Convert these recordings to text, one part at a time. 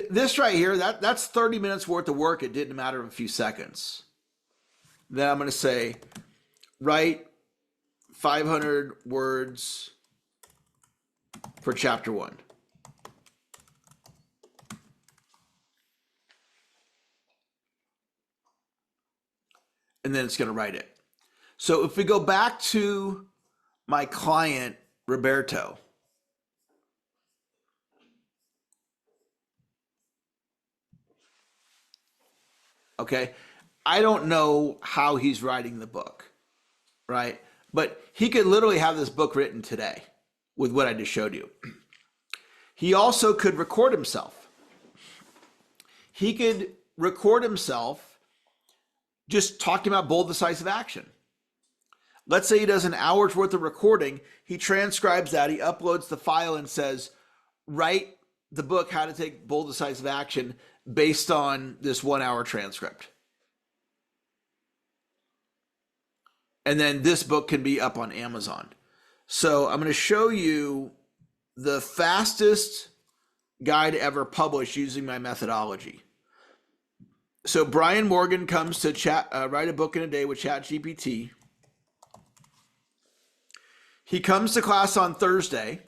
This right here, that's 30 minutes worth of work. It didn't matter in a few seconds. Then I'm going to say, write 500 words for chapter 1. And then it's going to write it. So if we go back to my client, Roberto, okay, I don't know how he's writing the book, right? But he could literally have this book written today with what I just showed you. He also could record himself. He could record himself just talking about bold, decisive action. Let's say he does an hour's worth of recording. He transcribes that. He uploads the file and says, write the book, How to Take Bold, Decisive Action, based on this 1 hour transcript. And then this book can be up on Amazon. So I'm going to show you the fastest guide ever published using my methodology. So Brian Morgan comes to write a book in a day with ChatGPT. He comes to class on Thursday.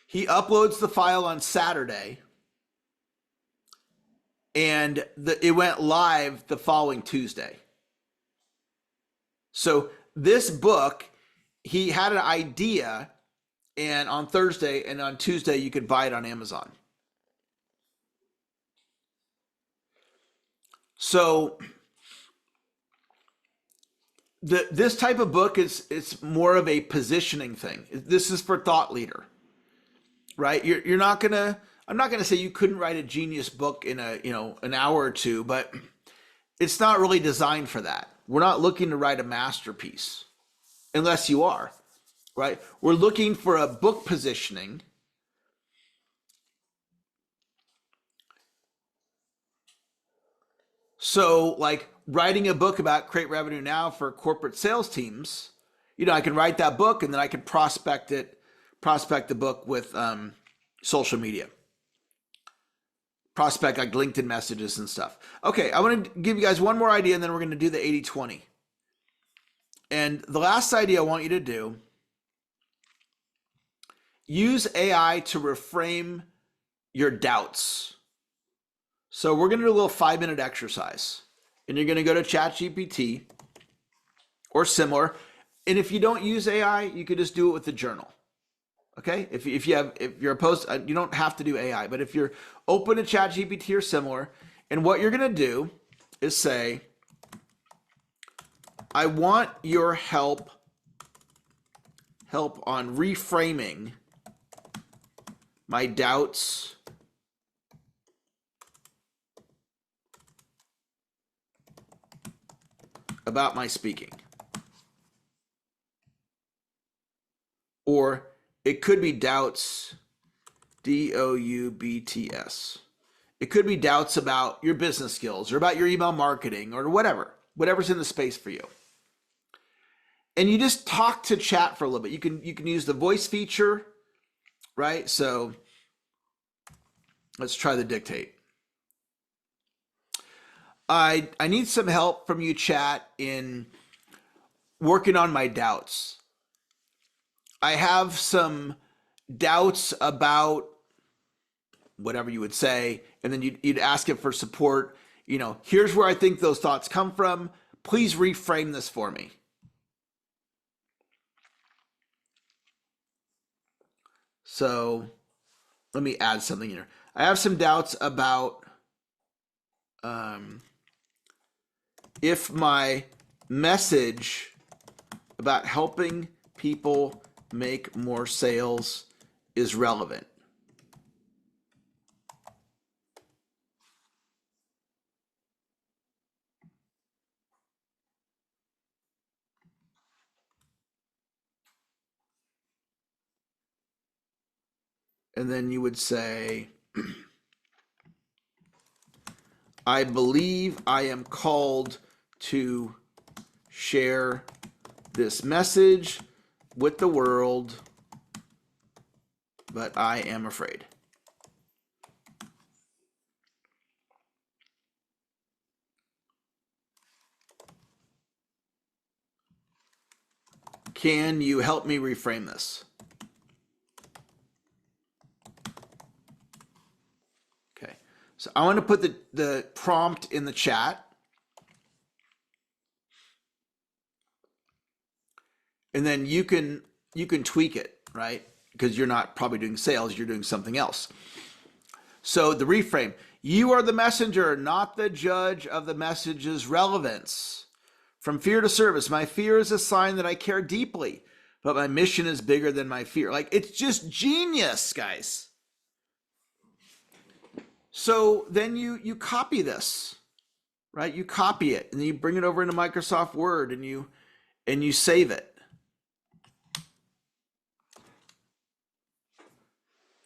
He uploads the file on Saturday. And it went live the following Tuesday. So this book, he had an idea, and on Thursday and on Tuesday, you could buy it on Amazon. So this type of book it's more of a positioning thing. This is for thought leader, right? You're not gonna. I'm not gonna say you couldn't write a genius book in an hour or two, but it's not really designed for that. We're not looking to write a masterpiece, unless you are, right? We're looking for a book positioning. So like writing a book about create revenue now for corporate sales teams, I can write that book and then I can prospect the book with social media, prospect like LinkedIn messages and stuff. Okay, I want to give you guys one more idea and then we're going to do the 80-20. And the last idea I want you to do, use AI to reframe your doubts. So we're going to do a little 5-minute exercise. And you're going to go to ChatGPT or similar. And if you don't use AI, you could just do it with the journal. Okay? If you're opposed, you don't have to do AI. But if you're open to ChatGPT or similar, and what you're going to do is say, I want your help on reframing my doubts about my speaking. Or it could be doubts, doubts. It could be doubts about your business skills or about your email marketing or whatever's in the space for you. And you just talk to chat for a little bit. You can use the voice feature, right? So let's try the dictate. I need some help from you, chat, in working on my doubts. I have some doubts about whatever you would say, and then you'd ask it for support. Here's where I think those thoughts come from. Please reframe this for me. So let me add something here. I have some doubts about if my message about helping people make more sales is relevant. And then you would say, I believe I am called to share this message with the world, but I am afraid. can you help me reframe this? Okay, so I want to put the prompt in the chat. And then you can tweak it, right? Because you're not probably doing sales, you're doing something else. So the reframe, you are the messenger, not the judge of the message's relevance. From fear to service, my fear is a sign that I care deeply, but my mission is bigger than my fear. Like, it's just genius, guys. So then you copy this, right? You copy it and then you bring it over into Microsoft Word and you save it.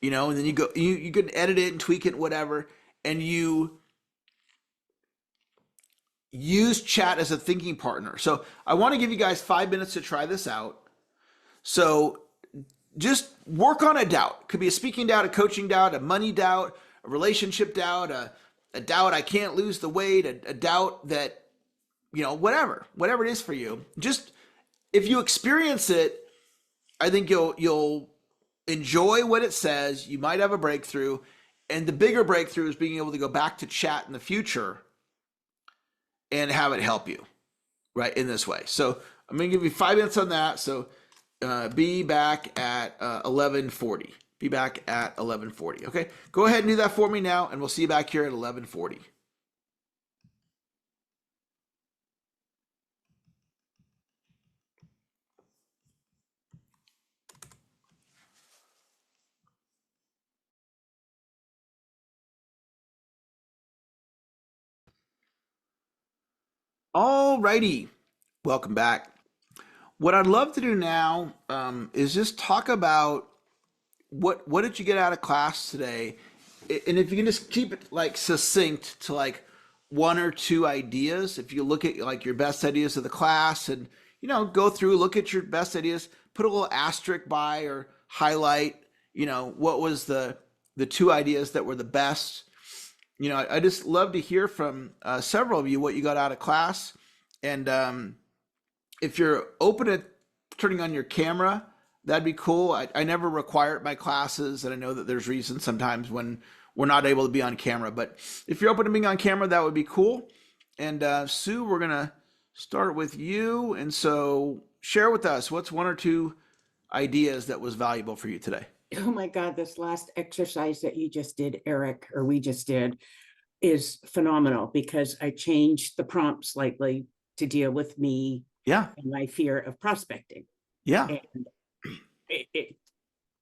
You know, and then you can edit it and tweak it, whatever, and you use chat as a thinking partner. So I want to give you guys 5 minutes to try this out. So just work on a doubt. Could be a speaking doubt, a coaching doubt, a money doubt, a relationship doubt, a doubt I can't lose the weight, a doubt that, you know, whatever it is for you. Just if you experience it, I think you'll enjoy what it says. You might have a breakthrough. And the bigger breakthrough is being able to go back to chat in the future and have it help you, right, in this way. So I'm going to give you 5 minutes on that. So be back at 11:40. Be back at 11:40. Okay, go ahead and do that for me now, and we'll see you back here at 11:40. All righty, welcome back. What I'd love to do now is just talk about what did you get out of class today, and if you can just keep it like succinct to like 1 or 2 ideas. If you look at like your best ideas of the class and, you know, go through, look at your best ideas, put a little asterisk by or highlight, you know, what was the 2 ideas that were the best. You know, I just love to hear from several of you what you got out of class. And if you're open to turning on your camera, that'd be cool. I never require it in my classes, and I know that there's reasons sometimes when we're not able to be on camera. But if you're open to being on camera, that would be cool. And Sue, we're going to start with you. And so share with us, what's 1 or 2 ideas that was valuable for you today? Oh my God, this last exercise that you just did, Eric, or we just did, is phenomenal because I changed the prompt slightly to deal with me Yeah. and my fear of prospecting. Yeah. And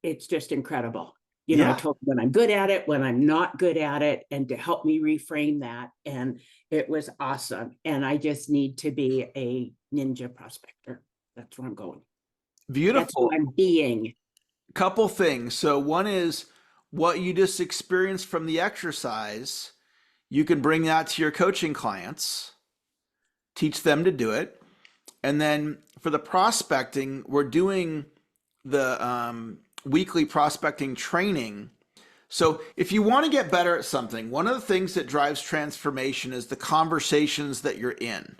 it's just incredible. You know, Yeah. I told them when I'm good at it, when I'm not good at it, and to help me reframe that. And it was awesome. And I just need to be a ninja prospector. That's where I'm going. Beautiful. That's who I'm being. Couple things. So one is what you just experienced from the exercise. You can bring that to your coaching clients, teach them to do it. And then for the prospecting, we're doing the weekly prospecting training. So if you want to get better at something, one of the things that drives transformation is the conversations that you're in.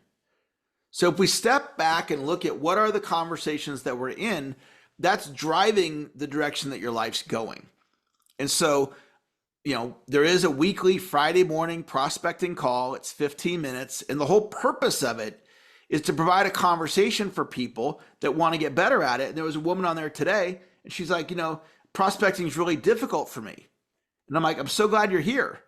So if we step back and look at what are the conversations that we're in, that's driving the direction that your life's going. And so, you know, there is a weekly Friday morning prospecting call. It's 15 minutes. And the whole purpose of it is to provide a conversation for people that want to get better at it. And there was a woman on there today, and she's like, you know, prospecting is really difficult for me. And I'm like, I'm so glad you're here,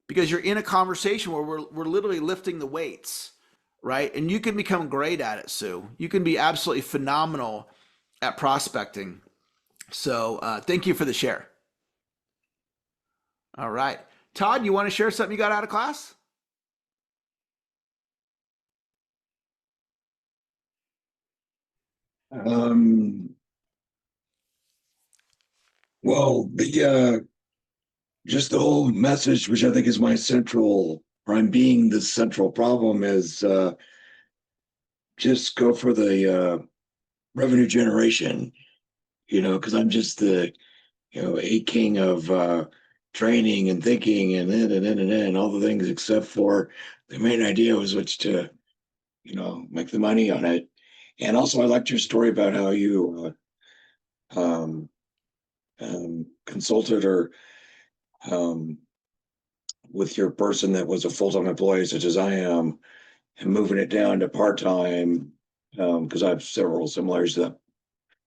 because you're in a conversation where we're literally lifting the weights, right? And you can become great at it, Sue. You can be absolutely phenomenal at prospecting. So thank you for the share. All right. Todd, you want to share something you got out of class? Well, just the whole message, which I think is my central, or I'm being the central problem, is just go for the revenue generation, you know, because I'm just the, you know, a king of training and thinking and all the things, except for the main idea was which to, you know, make the money on it. And also, I liked your story about how you um, consulted or um, with your person that was a full-time employee, such as I am, and moving it down to part-time, because I have several similarities to that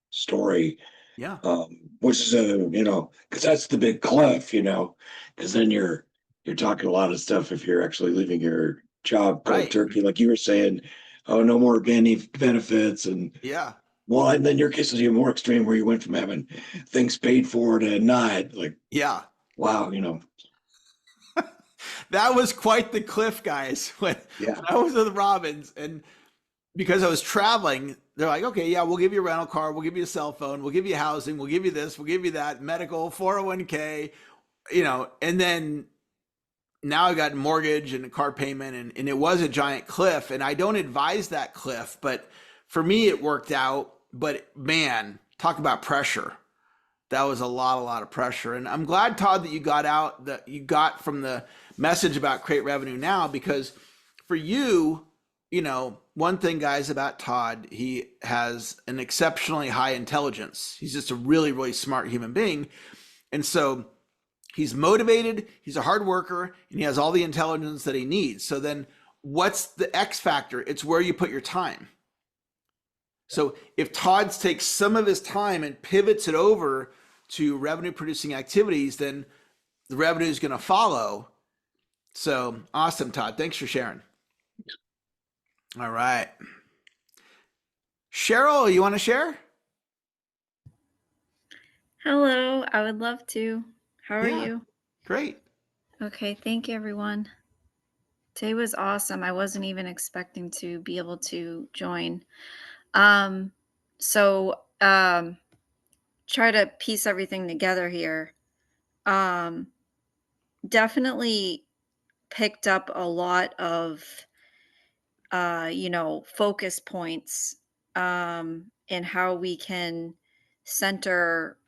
story. Yeah. Which is because that's the big cliff, because then you're talking a lot of stuff if you're actually leaving your job cold Right. turkey, like you were saying, oh, no more benefits, and Yeah. well, and then your case is even more extreme where you went from having things paid for to not, like, Yeah. wow, That was quite the cliff, guys. When yeah, I was with Robbins, and because I was traveling, they're like, okay, yeah, we'll give you a rental car, we'll give you a cell phone, we'll give you housing, we'll give you this, we'll give you that, medical, 401k, and then now I got mortgage and a car payment, and it was a giant cliff. And I don't advise that cliff, but for me, it worked out. But man, talk about pressure. That was a lot of pressure. And I'm glad, Todd, that you got out, that you got from the message about create revenue now, because for you, one thing, guys, about Todd, he has an exceptionally high intelligence. He's just a really, really smart human being. And so he's motivated, he's a hard worker, and he has all the intelligence that he needs. So then what's the X factor? It's where you put your time. So if Todd takes some of his time and pivots it over to revenue producing activities, then the revenue is going to follow. So awesome, Todd. Thanks for sharing. All right. Cheryl, you want to share? Hello, I would love to. How are Yeah. you? Great. Okay, thank you, everyone. Today was awesome. I wasn't even expecting to be able to join. Um, so try to piece everything together here. Um, Definitely picked up a lot of focus points and how we can center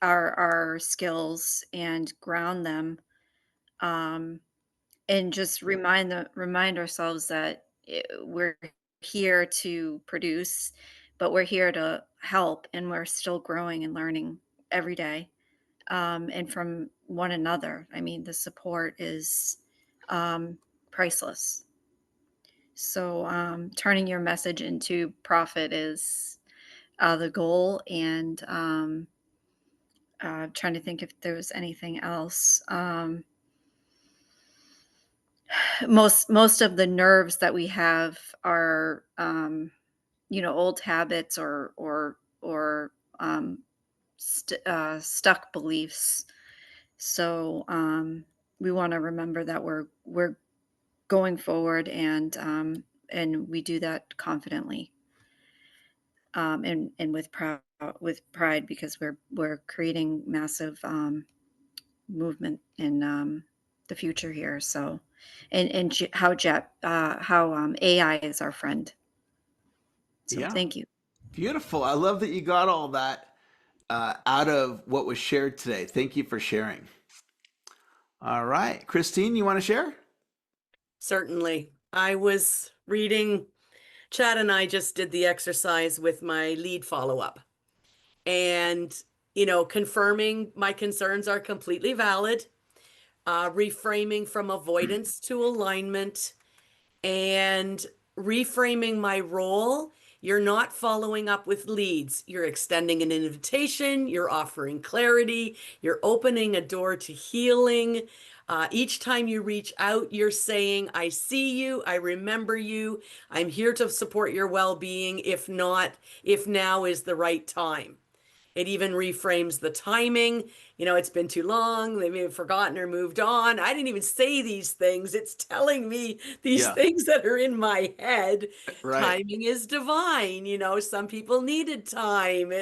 our skills and ground them. Um, and just remind ourselves that we're here to produce, but we're here to help, and we're still growing and learning every day, and from one another. I mean, the support is priceless. So turning your message into profit is the goal, and trying to think if there was anything else. Most of the nerves that we have are old habits or stuck beliefs. So we want to remember that we're going forward, and we do that confidently, and with pride, because we're creating massive movement in the future here. So, and how AI is our friend. So Yeah. thank you. Beautiful. I love that you got all that out of what was shared today. Thank you for sharing. All right. Christine, you want to share? Certainly. I was reading, Chad and I just did the exercise with my lead follow-up. And, confirming my concerns are completely valid, reframing from avoidance to alignment, and reframing my role. You're not following up with leads. You're extending an invitation. You're offering clarity. You're opening a door to healing. Each time you reach out, you're saying, I see you. I remember you. I'm here to support your well-being. If not, if now is the right time. It even reframes the timing. It's been too long. They may have forgotten or moved on. I didn't even say these things. It's telling me these Yeah. things that are in my head. Right. Timing is divine. Some people needed time.